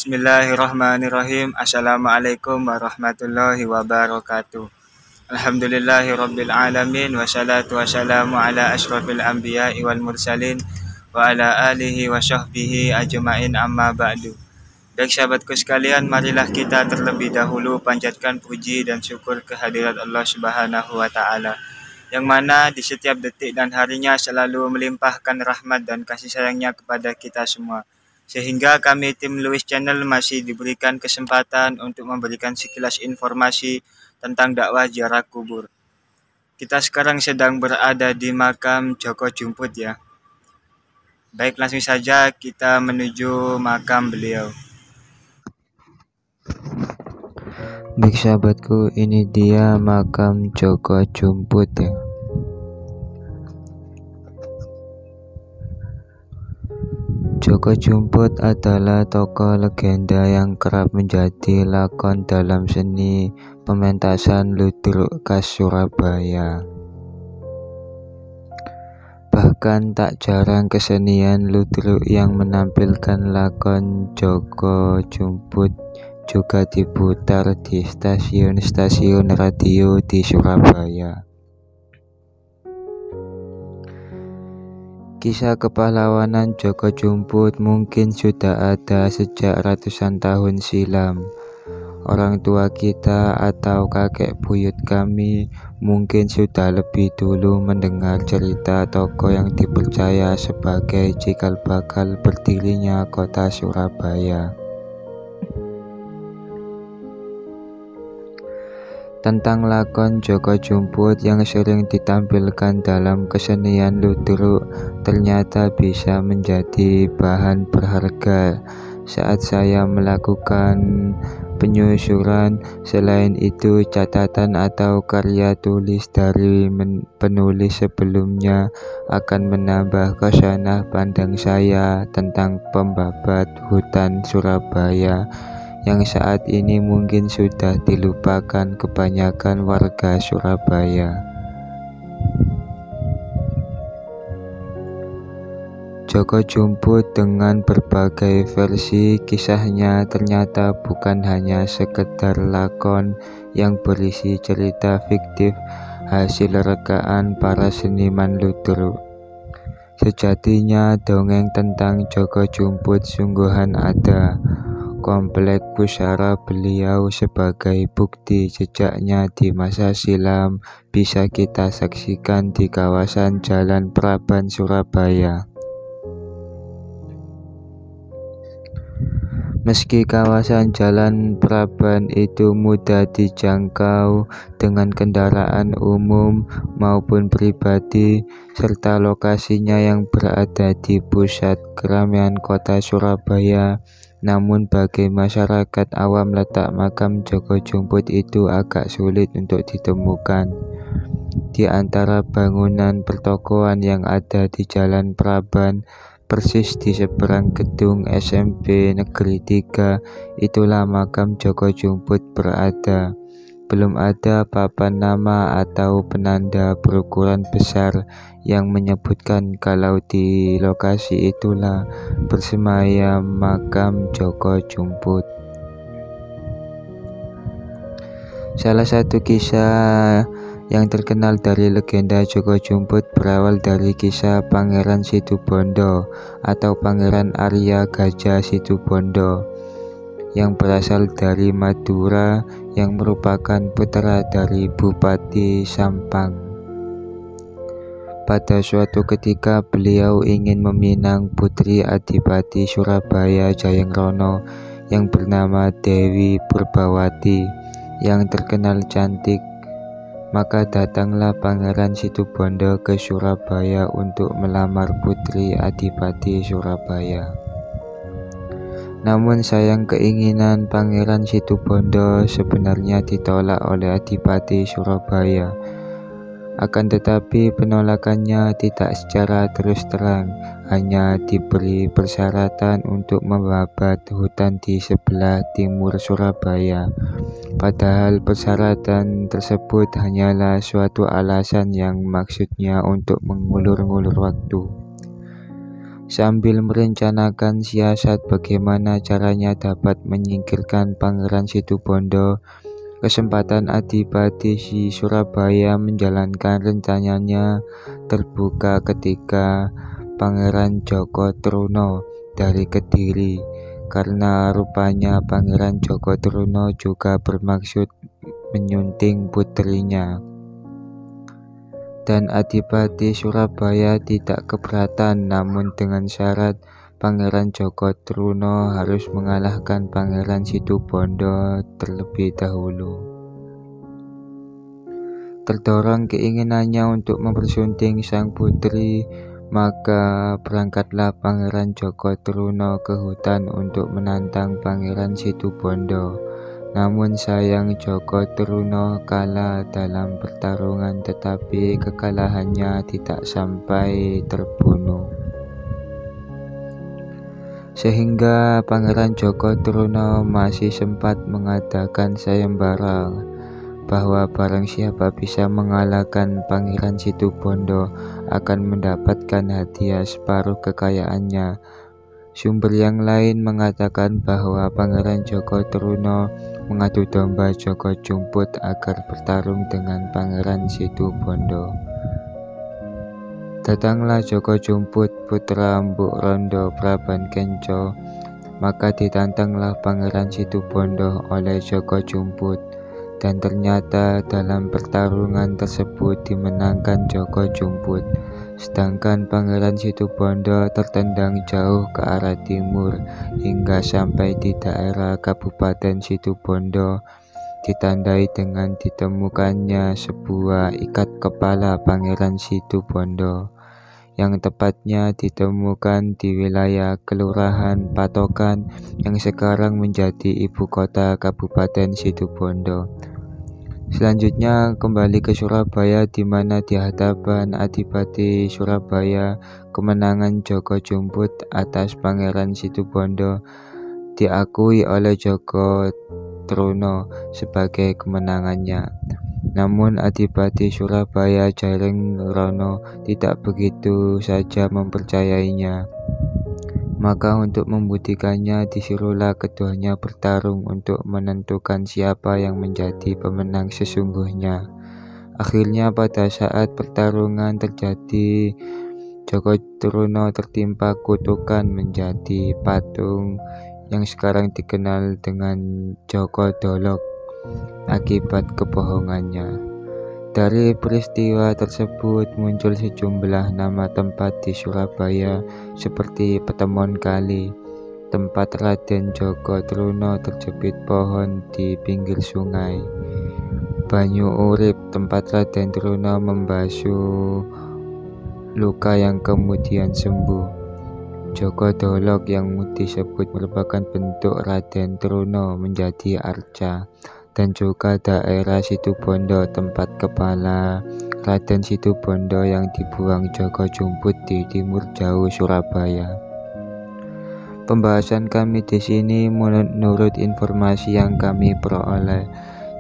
Bismillahirrahmanirrahim. Assalamualaikum warahmatullahi wabarakatuh. Alhamdulillahirabbil alamin wassalatu wassalamu ala asyrafil anbiya'i wal mursalin wa ala alihi wa sahbihi ajmain amma ba'du. Baik sahabatku sekalian, marilah kita terlebih dahulu panjatkan puji dan syukur kehadirat Allah Subhanahu wa taala, yang mana di setiap detik dan harinya selalu melimpahkan rahmat dan kasih sayangnya kepada kita semua. Sehingga kami tim Lewis Channel masih diberikan kesempatan untuk memberikan sekilas informasi tentang dakwah ziarah kubur. Kita sekarang sedang berada di makam Joko Jumput ya. Baik, langsung saja kita menuju makam beliau. Baik sahabatku, ini dia makam Joko Jumput ya. Joko Jumput adalah tokoh legenda yang kerap menjadi lakon dalam seni pementasan ludruk khas Surabaya. Bahkan tak jarang kesenian ludruk yang menampilkan lakon Joko Jumput juga diputar di stasiun-stasiun radio di Surabaya. Kisah kepahlawanan Joko Jumput mungkin sudah ada sejak ratusan tahun silam. Orang tua kita atau kakek buyut kami mungkin sudah lebih dulu mendengar cerita tokoh yang dipercaya sebagai cikal bakal berdirinya kota Surabaya. Tentang lakon Joko Jumput yang sering ditampilkan dalam kesenian ludruk ternyata bisa menjadi bahan berharga saat saya melakukan penyusuran. Selain itu, catatan atau karya tulis dari penulis sebelumnya akan menambah khasanah pandang saya tentang pembabat hutan Surabaya yang saat ini mungkin sudah dilupakan kebanyakan warga Surabaya. Joko Jumput dengan berbagai versi kisahnya ternyata bukan hanya sekedar lakon yang berisi cerita fiktif hasil rekaan para seniman ludruk. Sejatinya dongeng tentang Joko Jumput sungguhan ada. Komplek pusara beliau sebagai bukti jejaknya di masa silam bisa kita saksikan di kawasan Jalan Praban, Surabaya. Meski kawasan Jalan Praban itu mudah dijangkau dengan kendaraan umum maupun pribadi, serta lokasinya yang berada di pusat keramaian kota Surabaya, namun bagi masyarakat awam letak makam Joko Jumput itu agak sulit untuk ditemukan. Di antara bangunan pertokoan yang ada di Jalan Praban, persis di seberang gedung SMP Negeri 3, itulah makam Joko Jumput berada. Belum ada papan nama atau penanda berukuran besar yang menyebutkan kalau di lokasi itulah bersemayam makam Joko Jumput. Salah satu kisah yang terkenal dari legenda Joko Jumput berawal dari kisah Pangeran Situbondo atau Pangeran Arya Gajah Situbondo yang berasal dari Madura, yang merupakan putra dari Bupati Sampang. Pada suatu ketika beliau ingin meminang putri Adipati Surabaya Jayangrono yang bernama Dewi Purbawati yang terkenal cantik. Maka datanglah Pangeran Situbondo ke Surabaya untuk melamar putri Adipati Surabaya. Namun sayang, keinginan Pangeran Situbondo sebenarnya ditolak oleh Adipati Surabaya. Akan tetapi penolakannya tidak secara terus terang, hanya diberi persyaratan untuk membabat hutan di sebelah timur Surabaya. Padahal persyaratan tersebut hanyalah suatu alasan yang maksudnya untuk mengulur-ngulur waktu. sambil merencanakan siasat bagaimana caranya dapat menyingkirkan Pangeran Situbondo. Kesempatan Adipati Surabaya menjalankan rencananya terbuka ketika Pangeran Joko Truno dari Kediri, karena rupanya Pangeran Joko Truno juga bermaksud menyunting putrinya. Dan Adipati Surabaya tidak keberatan, namun dengan syarat Pangeran Joko Truno harus mengalahkan Pangeran Situbondo terlebih dahulu. Terdorong keinginannya untuk mempersunting sang putri, maka berangkatlah Pangeran Joko Truno ke hutan untuk menantang Pangeran Situbondo. Namun sayang Joko Truno kalah dalam pertarungan, tetapi kekalahannya tidak sampai terbunuh. Sehingga Pangeran Joko Truno masih sempat mengadakan sayembara bahwa barang siapa bisa mengalahkan Pangeran Situbondo akan mendapatkan hadiah separuh kekayaannya. Sumber yang lain mengatakan bahwa Pangeran Joko Truno mengadu domba Joko Jumput agar bertarung dengan Pangeran Situbondo. Datanglah Joko Jumput, putra Mbuk Rondo Praban Kenco, maka ditantanglah Pangeran Situbondo oleh Joko Jumput, dan ternyata dalam pertarungan tersebut dimenangkan Joko Jumput, sedangkan Pangeran Situbondo tertendang jauh ke arah timur hingga sampai di daerah Kabupaten Situbondo, ditandai dengan ditemukannya sebuah ikat kepala Pangeran Situbondo, yang tepatnya ditemukan di wilayah Kelurahan Patokan yang sekarang menjadi ibu kota Kabupaten Situbondo. Selanjutnya kembali ke Surabaya, di mana di hadapan Adipati Surabaya kemenangan Joko Jumput atas Pangeran Situbondo diakui oleh Joko Truno sebagai kemenangannya. Namun Adipati Surabaya Jaring Rono tidak begitu saja mempercayainya. Maka untuk membuktikannya disuruhlah keduanya bertarung untuk menentukan siapa yang menjadi pemenang sesungguhnya. Akhirnya pada saat pertarungan terjadi, Joko Truno tertimpa kutukan menjadi patung yang sekarang dikenal dengan Joko Dolok akibat kebohongannya. Dari peristiwa tersebut muncul sejumlah nama tempat di Surabaya seperti Petemon Kali, tempat Raden Joko Truno terjepit pohon di pinggir sungai; Banyu Urip, tempat Raden Truno membasuh luka yang kemudian sembuh; Joko Dolok yang disebut merupakan bentuk Raden Truno menjadi arca; dan juga daerah Situbondo, tempat kepala Raden Situbondo yang dibuang Joko Jumput di timur jauh Surabaya. Pembahasan kami di sini menurut informasi yang kami peroleh.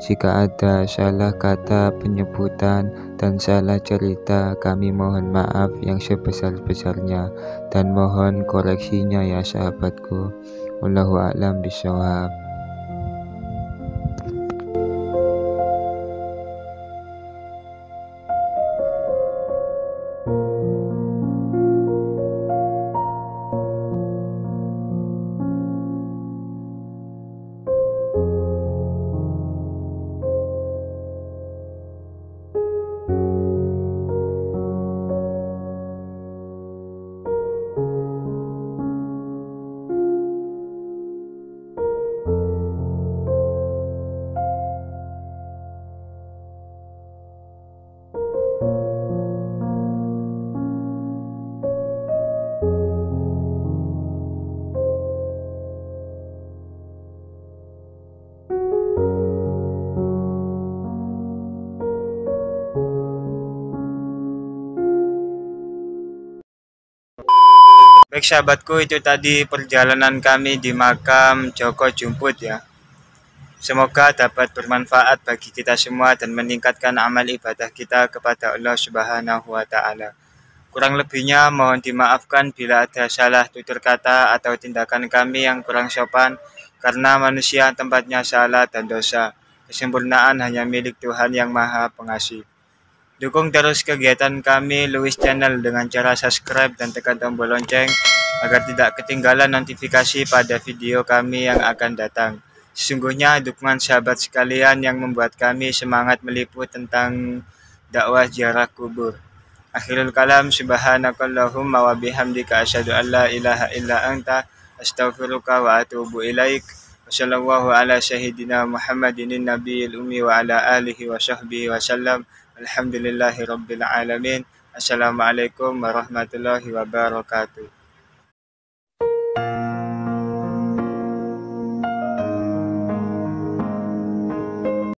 Jika ada salah kata penyebutan dan salah cerita, kami mohon maaf yang sebesar-besarnya dan mohon koreksinya ya sahabatku. Wallahu a'lam bishawab. Baik sahabatku, itu tadi perjalanan kami di makam Joko Jumput ya. Semoga dapat bermanfaat bagi kita semua dan meningkatkan amal ibadah kita kepada Allah Subhanahu wa taala. Kurang lebihnya mohon dimaafkan bila ada salah tutur kata atau tindakan kami yang kurang sopan, karena manusia tempatnya salah dan dosa. Kesempurnaan hanya milik Tuhan yang Maha Pengasih. Dukung terus kegiatan kami Luis Channel dengan cara subscribe dan tekan tombol lonceng agar tidak ketinggalan notifikasi pada video kami yang akan datang. Sesungguhnya dukungan sahabat sekalian yang membuat kami semangat meliput tentang dakwah ziarah kubur. Akhirul kalam, subhanakallahumma wa bihamdika asyhadu an la ilaha illa anta astaghfiruka wa atubu ilaik. Wassallallahu ala sayyidina Muhammadin nabiyil ummi wa ala alihi wa sahbihi wa sallam. Alhamdulillahi rabbil alamin. Assalamualaikum warahmatullahi wabarakatuh.